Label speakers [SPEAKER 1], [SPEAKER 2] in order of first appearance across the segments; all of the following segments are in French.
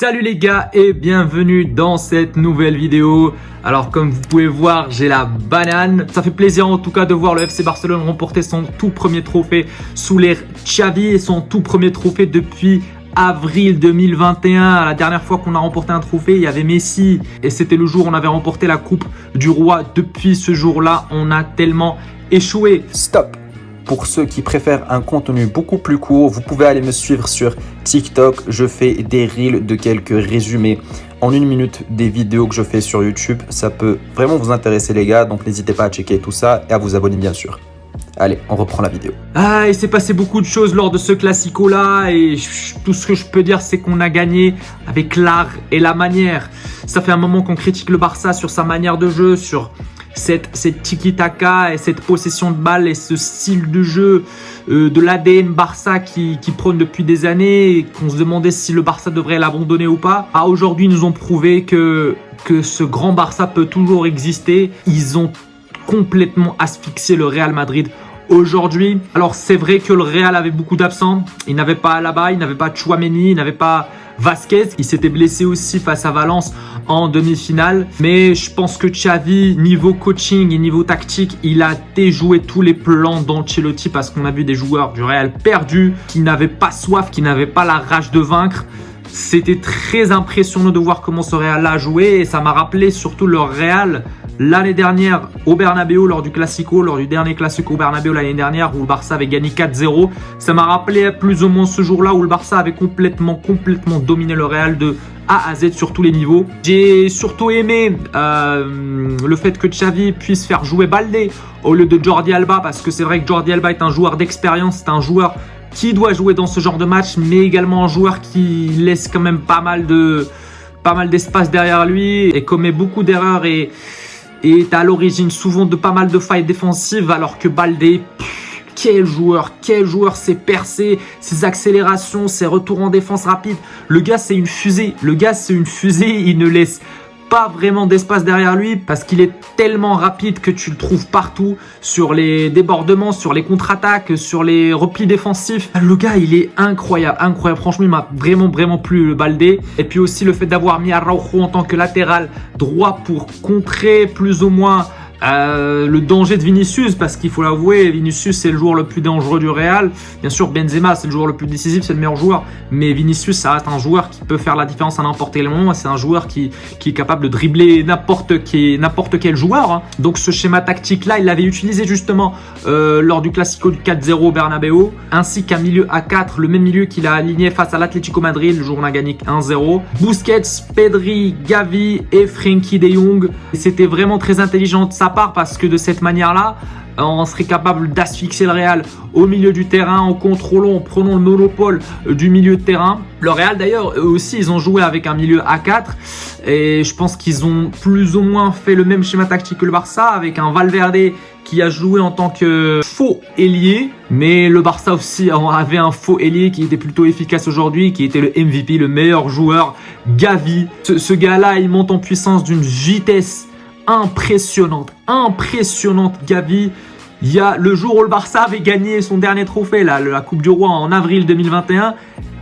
[SPEAKER 1] Salut les gars et bienvenue dans cette nouvelle vidéo. Alors comme vous pouvez voir, j'ai la banane. Ça fait plaisir en tout cas de voir le FC Barcelone remporter son tout premier trophée sous l'ère Xavi et son tout premier trophée depuis avril 2021. La dernière fois qu'on a remporté un trophée, il y avait Messi et c'était le jour où on avait remporté la Coupe du Roi. Depuis ce jour-là, on a tellement échoué.
[SPEAKER 2] Stop! Pour ceux qui préfèrent un contenu beaucoup plus court, vous pouvez aller me suivre sur TikTok. Je fais des reels de quelques résumés en 1 minute des vidéos que je fais sur YouTube. Ça peut vraiment vous intéresser les gars, donc n'hésitez pas à checker tout ça et à vous abonner bien sûr. Allez, on reprend la vidéo.
[SPEAKER 1] Il s'est passé beaucoup de choses lors de ce Classico-là et tout ce que je peux dire, c'est qu'on a gagné avec l'art et la manière. Ça fait un moment qu'on critique le Barça sur sa manière de jeu, sur cette tiki-taka et cette possession de balle et ce style de jeu de l'ADN Barça qui prône depuis des années et qu'on se demandait si le Barça devrait l'abandonner ou pas. Aujourd'hui, ils nous ont prouvé que ce grand Barça peut toujours exister. Ils ont complètement asphyxié le Real Madrid aujourd'hui. Alors c'est vrai que le Real avait beaucoup d'absents. Il n'avait pas Alaba, il n'avait pas Tchouaméni, il n'avait pas Vasquez. Il s'était blessé aussi face à Valence en demi-finale. Mais je pense que Xavi, niveau coaching et niveau tactique, il a déjoué tous les plans d'Ancelotti parce qu'on a vu des joueurs du Real perdus, qui n'avaient pas soif, qui n'avaient pas la rage de vaincre. C'était très impressionnant de voir comment ce Real a joué et ça m'a rappelé surtout le Real l'année dernière au Bernabéu lors du Classico, lors du dernier Classico au Bernabéu l'année dernière où le Barça avait gagné 4-0. Ça m'a rappelé plus ou moins ce jour-là où le Barça avait complètement dominé le Real de A à Z sur tous les niveaux. J'ai surtout aimé le fait que Xavi puisse faire jouer Baldé au lieu de Jordi Alba parce que c'est vrai que Jordi Alba est un joueur d'expérience, c'est un joueur qui doit jouer dans ce genre de match, mais également un joueur qui laisse quand même pas mal d'espace derrière lui et commet beaucoup d'erreurs et est à l'origine souvent de pas mal de failles défensives, alors que Baldé, quel joueur, ses percées, ses accélérations, ses retours en défense rapide. Le gars c'est une fusée, il ne laisse pas vraiment d'espace derrière lui parce qu'il est tellement rapide que tu le trouves partout sur les débordements, sur les contre-attaques, sur les replis défensifs. Le gars, il est incroyable. Franchement, il m'a vraiment plu le Baldé. Et puis aussi le fait d'avoir mis Araujo en tant que latéral droit pour contrer plus ou moins le danger de Vinicius, parce qu'il faut l'avouer, Vinicius c'est le joueur le plus dangereux du Real. Bien sûr Benzema c'est le joueur le plus décisif, c'est le meilleur joueur, mais Vinicius ça reste un joueur qui peut faire la différence à n'importe quel moment. C'est un joueur qui est capable de dribbler n'importe quel joueur, hein. Donc ce schéma tactique là il l'avait utilisé justement lors du Classico du 4-0 au Bernabéu, ainsi qu'un milieu à 4, le même milieu qu'il a aligné face à l'Atlético Madrid le jour où on a gagné 1-0. Busquets, Pedri, Gavi et Frenkie de Jong. C'était vraiment très intelligent de sa part parce que de cette manière-là, on serait capable d'asphyxier le Real au milieu du terrain en contrôlant, en prenant le monopole du milieu de terrain. Le Real d'ailleurs, eux aussi, ils ont joué avec un milieu à 4 et je pense qu'ils ont plus ou moins fait le même schéma tactique que le Barça avec un Valverde qui a joué en tant que faux ailier, mais le Barça aussi avait un faux ailier qui était plutôt efficace aujourd'hui, qui était le MVP, le meilleur joueur, Gavi. Ce gars-là, il monte en puissance d'une vitesse impressionnante Gavi. Il y a le jour où le Barça avait gagné son dernier trophée, la Coupe du Roi en avril 2021.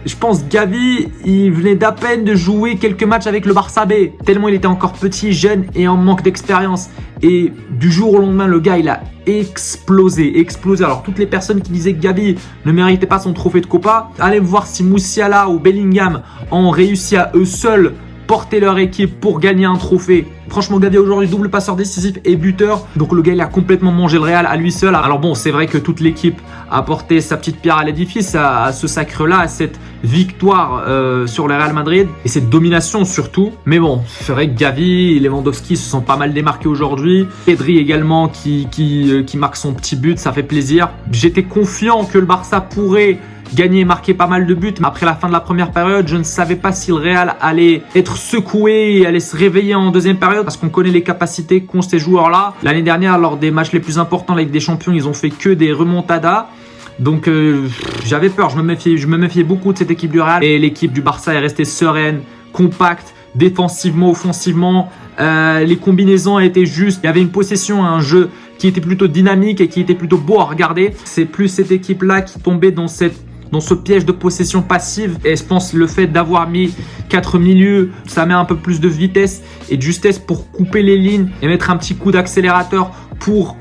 [SPEAKER 1] Je pense Gavi, il venait d'à peine de jouer quelques matchs avec le Barça B, tellement il était encore petit, jeune et en manque d'expérience. Et du jour au lendemain, le gars, il a explosé. Alors toutes les personnes qui disaient que Gavi ne méritait pas son trophée de Copa, allez voir si Musiala ou Bellingham ont réussi à eux seuls porter leur équipe pour gagner un trophée. Franchement, Gavi aujourd'hui double passeur décisif et buteur. Donc le gars, il a complètement mangé le Real à lui seul. Alors bon, c'est vrai que toute l'équipe a apporté sa petite pierre à l'édifice, à ce sacre-là, à cette victoire sur le Real Madrid et cette domination surtout. Mais bon, c'est vrai que Gavi et Lewandowski se sont pas mal démarqués aujourd'hui. Pedri également qui marque son petit but, ça fait plaisir. J'étais confiant que le Barça pourrait gagné et marqué pas mal de buts. Après la fin de la première période, je ne savais pas si le Real allait être secoué et allait se réveiller en deuxième période parce qu'on connaît les capacités qu'ont ces joueurs-là. L'année dernière, lors des matchs les plus importants avec des champions, ils ont fait que des remontadas. Donc j'avais peur, je me méfiais beaucoup de cette équipe du Real. Et l'équipe du Barça est restée sereine, compacte, défensivement, offensivement. Les combinaisons étaient justes. Il y avait une possession, un jeu qui était plutôt dynamique et qui était plutôt beau à regarder. C'est plus cette équipe-là qui tombait dans cette dans ce piège de possession passive. Et je pense le fait d'avoir mis 4 milieux, ça met un peu plus de vitesse et de justesse pour couper les lignes et mettre un petit coup d'accélérateur pour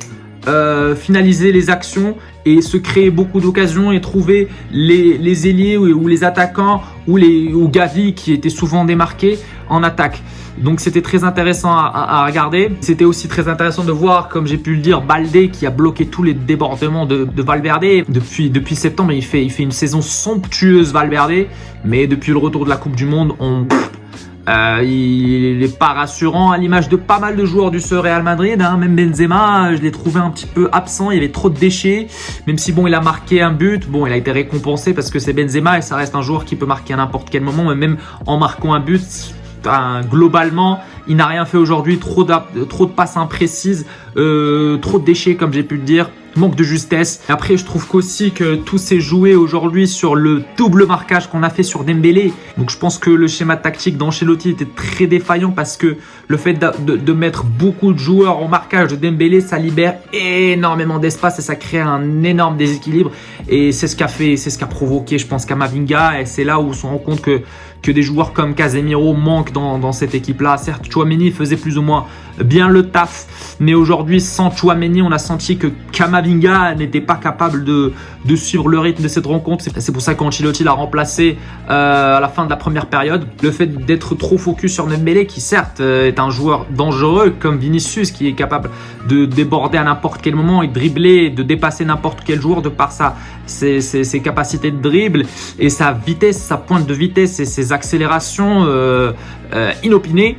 [SPEAKER 1] finaliser les actions et se créer beaucoup d'occasions et trouver les ailiers ou les attaquants ou Gavi qui étaient souvent démarqués en attaque. Donc c'était très intéressant à regarder. C'était aussi très intéressant de voir, comme j'ai pu le dire, Baldé qui a bloqué tous les débordements de Valverde. Depuis septembre, il fait une saison somptueuse, Valverde. Mais depuis le retour de la Coupe du Monde, il n'est pas rassurant à l'image de pas mal de joueurs du Real Madrid. Même Benzema, je l'ai trouvé un petit peu absent. Il y avait trop de déchets. Même si bon, il a marqué un but. Bon, il a été récompensé parce que c'est Benzema et ça reste un joueur qui peut marquer à n'importe quel moment. Mais même en marquant un but, globalement, il n'a rien fait aujourd'hui. Trop de passes imprécises, trop de déchets comme j'ai pu le dire. Manque de justesse. Et après, je trouve qu'aussi que tout s'est joué aujourd'hui sur le double marquage qu'on a fait sur Dembélé. Donc, je pense que le schéma tactique d'Ancelotti était très défaillant parce que le fait de mettre beaucoup de joueurs en marquage de Dembélé, ça libère énormément d'espace et ça crée un énorme déséquilibre. Et c'est ce qu'a provoqué, je pense, Camavinga. Et c'est là où on se rend compte que des joueurs comme Casemiro manquent dans cette équipe-là. Certes, Tchouaméni faisait plus ou moins bien le taf, mais aujourd'hui, sans Tchouaméni, on a senti que Camavinga n'était pas capable de suivre le rythme de cette rencontre. C'est pour ça qu'Ancelotti l'a remplacé à la fin de la première période. Le fait d'être trop focus sur Dembélé, qui certes est un joueur dangereux comme Vinicius, qui est capable de déborder à n'importe quel moment et de dribbler, de dépasser n'importe quel joueur de par ses capacités de dribble et sa vitesse, sa pointe de vitesse et ses accélérations inopinées.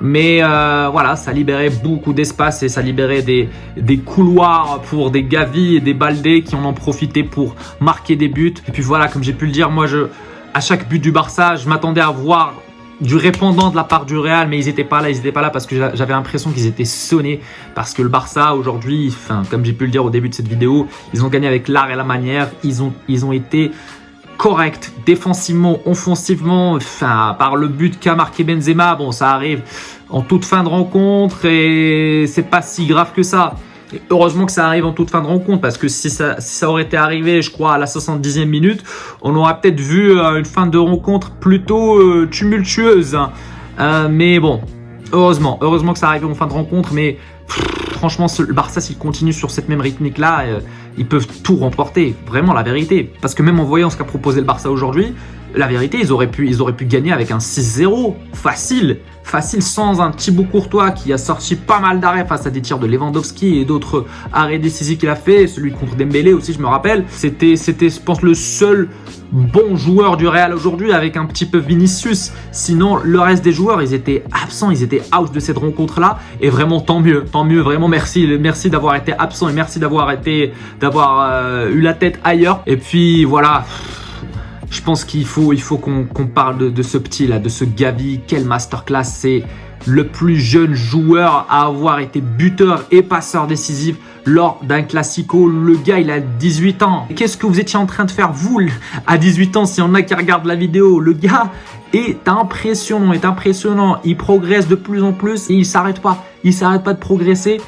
[SPEAKER 1] Mais voilà, ça libérait beaucoup d'espace et ça libérait des couloirs pour des Gavi et des Baldé qui en ont profité pour marquer des buts. Et puis voilà, comme j'ai pu le dire, moi, à chaque but du Barça, je m'attendais à voir du répondant de la part du Real, mais ils n'étaient pas là parce que j'avais l'impression qu'ils étaient sonnés. Parce que le Barça, aujourd'hui, comme j'ai pu le dire au début de cette vidéo, ils ont gagné avec l'art et la manière. Ils ont été correct, défensivement, offensivement, par le but qu'a marqué Benzema, bon, ça arrive en toute fin de rencontre et c'est pas si grave que ça. Et heureusement que ça arrive en toute fin de rencontre parce que si ça aurait été arrivé, je crois, à la 70e minute, on aurait peut-être vu une fin de rencontre plutôt tumultueuse. Mais bon, heureusement que ça arrive en fin de rencontre, mais franchement, le Barça, s'il continue sur cette même rythmique-là, ils peuvent tout remporter. Vraiment, la vérité. Parce que même en voyant ce qu'a proposé le Barça aujourd'hui, la vérité, ils auraient pu gagner avec un 6-0. Facile, sans un Thibaut Courtois qui a sorti pas mal d'arrêts face à des tirs de Lewandowski et d'autres arrêts décisifs qu'il a fait. Celui contre Dembélé aussi, je me rappelle. C'était, je pense, le seul bon joueur du Real aujourd'hui avec un petit peu Vinicius. Sinon, le reste des joueurs, ils étaient absents, ils étaient out de cette rencontre-là. Et vraiment, tant mieux, vraiment merci d'avoir été absent et merci d'avoir eu la tête ailleurs. Et puis voilà, je pense qu'il faut qu'on parle de ce petit là, de ce Gavi. Quelle masterclass, c'est le plus jeune joueur à avoir été buteur et passeur décisif lors d'un Classico. Le gars, il a 18 ans. Qu'est-ce que vous étiez en train de faire, vous, à 18 ans, s'il y en a qui regardent la vidéo? Le gars est impressionnant. Il progresse de plus en plus et il s'arrête pas de progresser.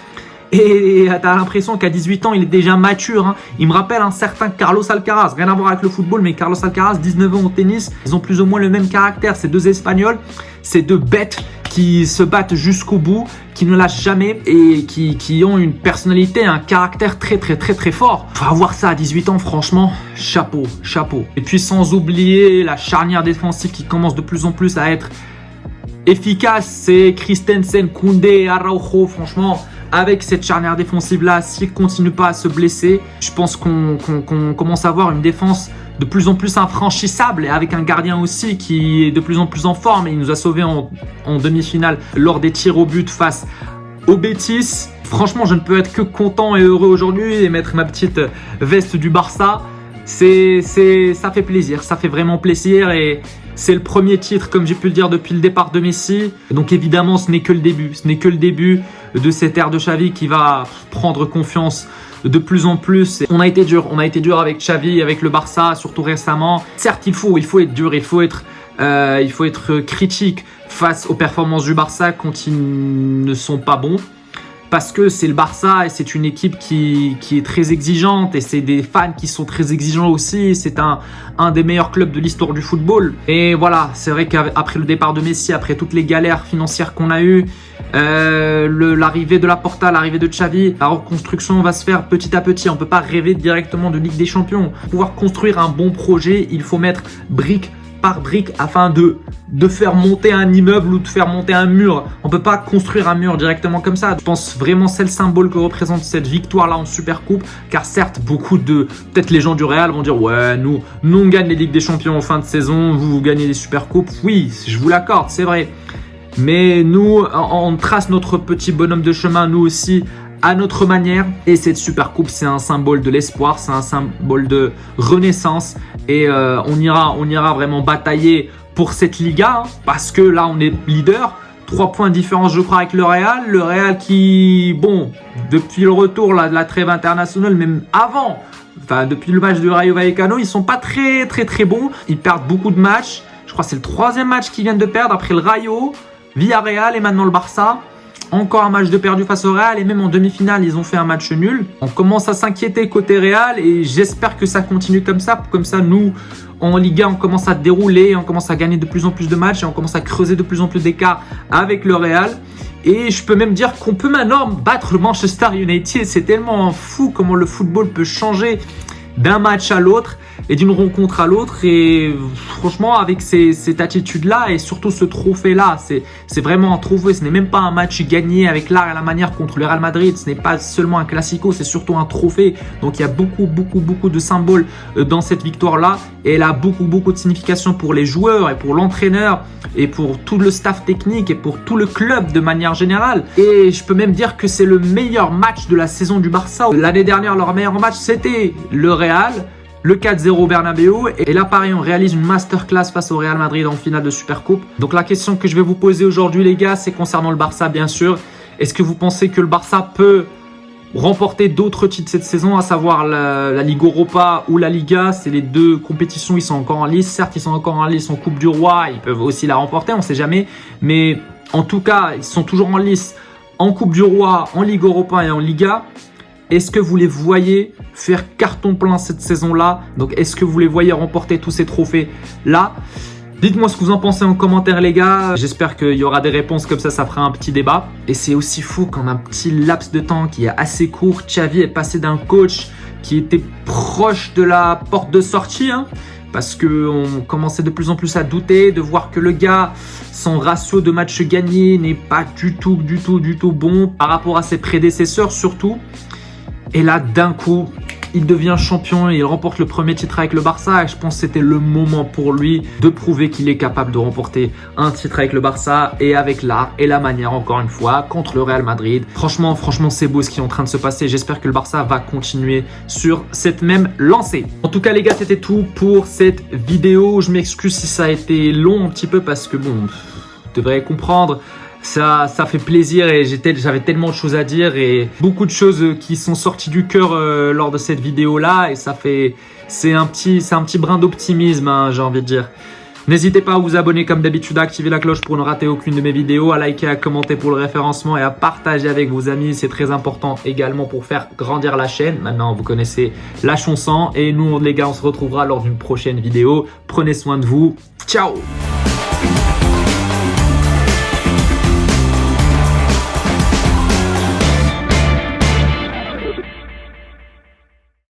[SPEAKER 1] Et tu as l'impression qu'à 18 ans, il est déjà mature. Il me rappelle un certain Carlos Alcaraz. Rien à voir avec le football, mais Carlos Alcaraz, 19 ans au tennis. Ils ont plus ou moins le même caractère. Ces deux Espagnols, ces deux bêtes qui se battent jusqu'au bout, qui ne lâchent jamais et qui ont une personnalité, un caractère très fort. Faut avoir ça à 18 ans, franchement, chapeau. Et puis sans oublier la charnière défensive qui commence de plus en plus à être efficace. C'est Christensen, Koundé, Araujo, franchement. Avec cette charnière défensive-là, s'il ne continue pas à se blesser, je pense qu'on commence à avoir une défense de plus en plus infranchissable et avec un gardien aussi qui est de plus en plus en forme. Et il nous a sauvés en demi-finale lors des tirs au but face au Betis. Franchement, je ne peux être que content et heureux aujourd'hui et mettre ma petite veste du Barça. Ça fait plaisir, ça fait vraiment plaisir et c'est le premier titre, comme j'ai pu le dire, depuis le départ de Messi. Donc évidemment, ce n'est que le début de cette ère de Xavi qui va prendre confiance de plus en plus. On a été dur avec Xavi, avec le Barça, surtout récemment. Certes, il faut être dur, il faut être critique face aux performances du Barça quand ils ne sont pas bons. parce que c'est le Barça et c'est une équipe qui est très exigeante et c'est des fans qui sont très exigeants aussi. C'est un des meilleurs clubs de l'histoire du football. Et voilà, c'est vrai qu'après le départ de Messi, après toutes les galères financières qu'on a eues, l'arrivée de Laporta, l'arrivée de Xavi, la reconstruction va se faire petit à petit. On peut pas rêver directement de Ligue des Champions. Pour pouvoir construire un bon projet, il faut mettre brique par brique afin de faire monter un immeuble ou de faire monter un mur. On peut pas construire un mur directement comme ça. Je pense vraiment c'est le symbole que représente cette victoire-là en Supercoupe. Car certes, peut-être les gens du Real vont dire ouais, nous on gagne les Ligues des Champions en fin de saison, vous gagnez les Supercoupes. Oui, je vous l'accorde, c'est vrai. Mais nous, on trace notre petit bonhomme de chemin, nous aussi, à notre manière. Et cette Supercoupe, c'est un symbole de l'espoir, c'est un symbole de renaissance. Et on ira vraiment batailler pour cette Liga, hein, parce que là, on est leader. 3 points de différence, je crois, avec le Real. Le Real qui, bon, depuis le retour là, de la trêve internationale, même avant, enfin, depuis le match de Rayo Vallecano, ils sont pas très bons. Ils perdent beaucoup de matchs. Je crois que c'est le 3e match qu'ils viennent de perdre après le Rayo, Villarreal et maintenant le Barça. Encore un match de perdu face au Real et même en demi-finale, ils ont fait un match nul. On commence à s'inquiéter côté Real et j'espère que ça continue comme ça. Comme ça, nous, en Liga, on commence à dérouler, on commence à gagner de plus en plus de matchs et on commence à creuser de plus en plus d'écart avec le Real. Et je peux même dire qu'on peut maintenant battre le Manchester United. C'est tellement fou comment le football peut changer d'un match à l'autre et d'une rencontre à l'autre. Et franchement, avec cette attitude-là et surtout ce trophée-là, c'est vraiment un trophée. Ce n'est même pas un match gagné avec l'art et la manière contre le Real Madrid. Ce n'est pas seulement un classico, c'est surtout un trophée. Donc il y a beaucoup de symboles dans cette victoire-là. Et elle a beaucoup de signification pour les joueurs et pour l'entraîneur et pour tout le staff technique et pour tout le club de manière générale. Et je peux même dire que c'est le meilleur match de la saison du Barça. L'année dernière, leur meilleur match, c'était le Real. Le 4-0 au Bernabéu. Et là, pareil, on réalise une masterclass face au Real Madrid en finale de Supercoupe. Donc la question que je vais vous poser aujourd'hui, les gars, c'est concernant le Barça, bien sûr. Est-ce que vous pensez que le Barça peut remporter d'autres titres cette saison, à savoir la Ligue Europa ou la Liga? C'est les deux compétitions, ils sont encore en lice. Certes, ils sont encore en lice en Coupe du Roi. Ils peuvent aussi la remporter, on ne sait jamais. Mais en tout cas, ils sont toujours en lice en Coupe du Roi, en Ligue Europa et en Liga. Est-ce que vous les voyez faire carton plein cette saison-là? Donc, est-ce que vous les voyez remporter tous ces trophées-là? Dites-moi ce que vous en pensez en commentaire, les gars. J'espère qu'il y aura des réponses comme ça fera un petit débat. Et c'est aussi fou qu'en un petit laps de temps qui est assez court, Xavi est passé d'un coach qui était proche de la porte de sortie, hein, parce qu'on commençait de plus en plus à douter, de voir que le gars, son ratio de matchs gagnés n'est pas du tout bon par rapport à ses prédécesseurs surtout. Et là, d'un coup, il devient champion et il remporte le premier titre avec le Barça. Et je pense que c'était le moment pour lui de prouver qu'il est capable de remporter un titre avec le Barça et avec l'art et la manière, encore une fois, contre le Real Madrid. Franchement, c'est beau ce qui est en train de se passer. J'espère que le Barça va continuer sur cette même lancée. En tout cas, les gars, c'était tout pour cette vidéo. Je m'excuse si ça a été long un petit peu parce que, bon, vous devrez comprendre. Ça fait plaisir et j'avais tellement de choses à dire et beaucoup de choses qui sont sorties du cœur lors de cette vidéo-là et c'est un petit brin d'optimisme, hein, j'ai envie de dire. N'hésitez pas à vous abonner comme d'habitude, à activer la cloche pour ne rater aucune de mes vidéos, à liker, à commenter pour le référencement et à partager avec vos amis. C'est très important également pour faire grandir la chaîne. Maintenant, vous connaissez la chanson et nous, les gars, on se retrouvera lors d'une prochaine vidéo. Prenez soin de vous. Ciao!